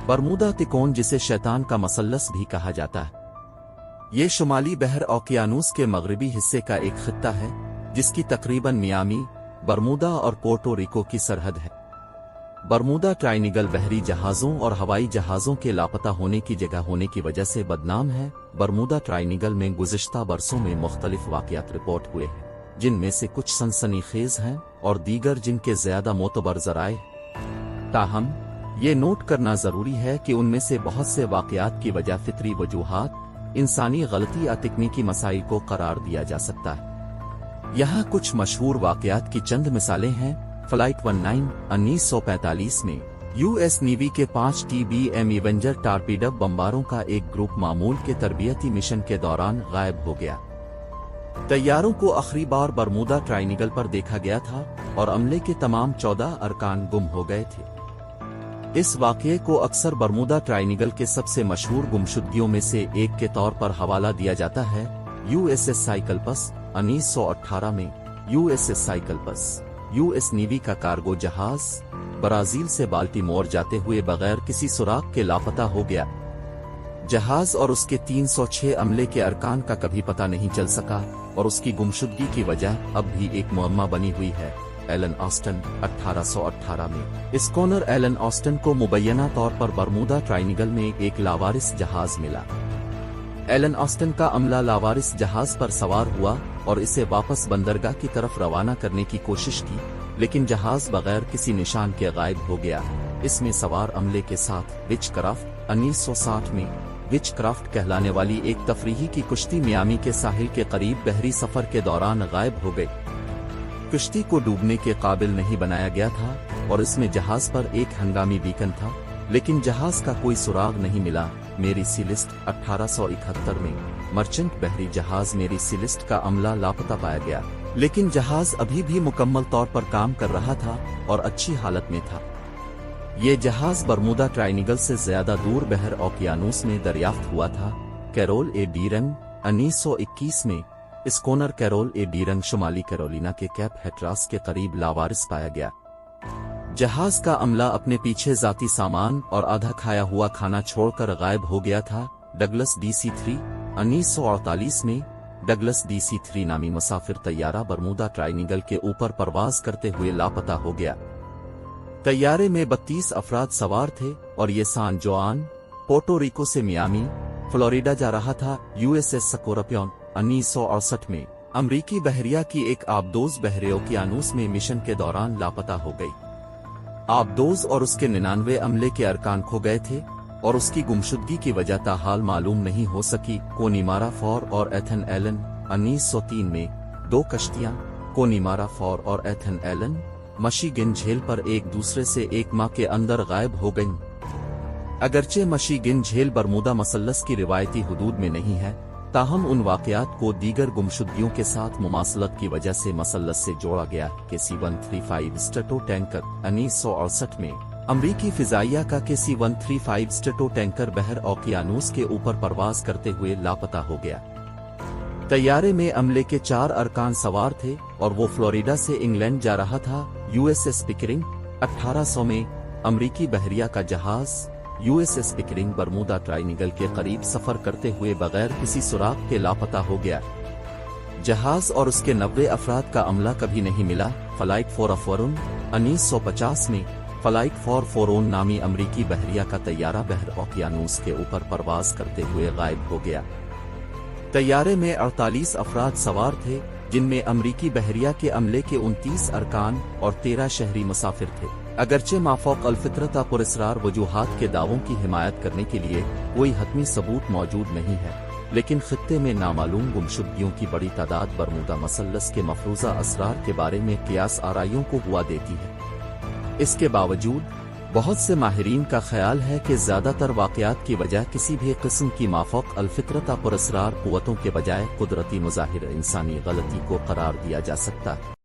Bermuda तिकोन, जिसे शैतान का मसल्लस भी कहा जाता है, ये शुमाली बहर ओकियानूस के मगरबी हिस्से का एक खित्ता है जिसकी तकरीबन मियामी, बरमूदा और पोर्टो रिको की सरहद है। बरमूदा ट्राइनिगल बहरी जहाज़ों और हवाई जहाज़ों के लापता होने की जगह होने की वजह से बदनाम है। बरमूदा ट्राइनिगल में गुज़िश्ता बरसों में मुख्तलिफ वाक़यात रिपोर्ट हुए हैं, जिनमें से कुछ सनसनीखेज़ हैं और दीगर जिनके ज़्यादा मोतबर ज़राए। ताहम ये नोट करना ज़रूरी है कि उनमें से बहुत से वाक़यात की वजह फितरी वजूहात, इंसानी गलती या तकनीकी मसाइल को करार दिया जा सकता है। यहाँ कुछ मशहूर वाक़यात की चंद मिसालें हैं। फ्लाइट 19 1945 में यूएस नेवी के 5 TBM एवेंजर टारपीडो बम्बारों का एक ग्रुप मामूल के तरबियती मिशन के दौरान गायब हो गया। तैयारों को आखिरी बार बरमूदा ट्राइनिगल पर देखा गया था और अमले के तमाम 14 अरकान गुम हो गए थे। इस वाक़ये को अक्सर बरमूदा ट्राइनिगल के सबसे मशहूर गुमशुदगियों में से एक के तौर पर हवाला दिया जाता है। USS साइक्लपस 1918 में USS साइक्लपस यूएस नेवी का कार्गो जहाज ब्राजील से बाल्टीमोर जाते हुए बगैर किसी सुराग के लापता हो गया। जहाज और उसके 306 अमले के अरकान का कभी पता नहीं चल सका और उसकी गुमशुदगी की वजह अब भी एक मुअम्मा बनी हुई है। एलन ऑस्टन 1818 में स्कॉनर एलन ऑस्टन को मुबैना तौर पर बरमूदा ट्राइनिगल में एक लावारिस जहाज मिला। एलन ऑस्टन का अमला लावारिस जहाज पर सवार हुआ और इसे वापस बंदरगाह की तरफ रवाना करने की कोशिश की, लेकिन जहाज बगैर किसी निशान के गायब हो गया। इसमें सवार अमले के साथ विचक्राफ्ट 1960 में विचक्राफ्ट कहलाने वाली एक तफरीही की कुश्ती मियामी के साहिल के करीब बहरी सफर के दौरान गायब हो गई। कुश्ती को डूबने के काबिल नहीं बनाया गया था और इसमें जहाज पर एक हंगामी बीकन था, लेकिन जहाज का कोई सुराग नहीं मिला। मेरी सीलिस्ट 1871 में मर्चेंट बहरी जहाज मेरी सीलिस्ट का अमला लापता पाया गया, लेकिन जहाज अभी भी मुकम्मल तौर पर काम कर रहा था और अच्छी हालत में था। ये जहाज बरमूदा ट्राइनिगल से ज्यादा दूर बहर ओकियानूस में दरियाफ्त हुआ था। कैरोल ए डीरंग 1921 में स्कॉनर कैरोल ए डीरंग शुमाली कैरोलिना के कैप हेट्रास के करीब लावारिस पाया गया। जहाज का अमला अपने पीछे जाती सामान और आधा खाया हुआ खाना छोड़कर गायब हो गया था। डगलस DC-3 1948 में डगलस DC-3 नामी मुसाफिर तैयारा बरमूदा ट्राइनिगल के ऊपर परवाज करते हुए लापता हो गया। तैयारे में 32 अफराद सवार थे और ये सान जोआन, पोर्टो रिको से मियामी, फ्लोरिडा जा रहा था। USS स्कोरपियन 1968 में अमरीकी बहरिया की एक आबदोज बहरे ओकियानूस में मिशन के दौरान लापता हो गई। आबदोज और उसके 99 अमले के अरकान खो गए थे और उसकी गुमशुदगी की वजह ताहाल मालूम नहीं हो सकी। कोनीमारा 4 और एथन एलन 1903 में 2 कश्तियां कोनीमारा 4 और एथन एलन मिशिगन झील पर एक दूसरे से 1 माह के अंदर गायब हो गईं। अगरचे मिशिगन झील बरमूदा मसल्लस की रिवायती हुदूद में नहीं है, ताहम उन वाक़यात को दीगर गुमशुदगियों के साथ मुमासलत की वजह से मसल्लस से जोड़ा गया। KC-135 स्ट्रेटो टैंकर 1968 में अमरीकी फिजाइया का KC-135 स्ट्रेटो टैंकर बहर ओकियानूस के ऊपर परवाज करते हुए लापता हो गया। तैयारे में अमले के 4 अरकान सवार थे और वो फ्लोरिडा से इंग्लैंड जा रहा था। USS पिकरिंग 1800 में अमरीकी बहरिया का जहाज USS पिकरिंग बरमूदा ट्राइनिगल के करीब सफर करते हुए बगैर किसी सुराग के लापता हो गया। जहाज और उसके 90 अफराद का अमला कभी नहीं मिला। फ्लाइट 4 1950 में फ्लाइट 4 नामी अमरीकी बहरिया का तैयारा बहर ओकियानूस के ऊपर परवाज करते हुए गायब हो गया। तैयारे में 48 अफराद सवार थे, जिनमें अमरीकी बहरिया के अमले के 29 अरकान और 13 शहरी मुसाफिर थे। अगरचे माफौक अलफित्रता पुरस्रार वजूहात के दावों की हिमायत करने के लिए कोई हतमी सबूत मौजूद नहीं है, लेकिन खित्ते में नामालूम गुमशुदगियों की बड़ी तादाद बरमूदा मसल्लस के मफरूजा असरार के बारे में कियास आराइयों को हुआ देती है। इसके बावजूद बहुत से माहिरीन का ख्याल है कि ज्यादातर वाक़यात की वजह किसी भी किस्म की माफौक अलफित्रता पुरस्रार कुव्वतों के बजाय कुदरती मुज़ाहिर इंसानी गलती को करार दिया जा सकता है।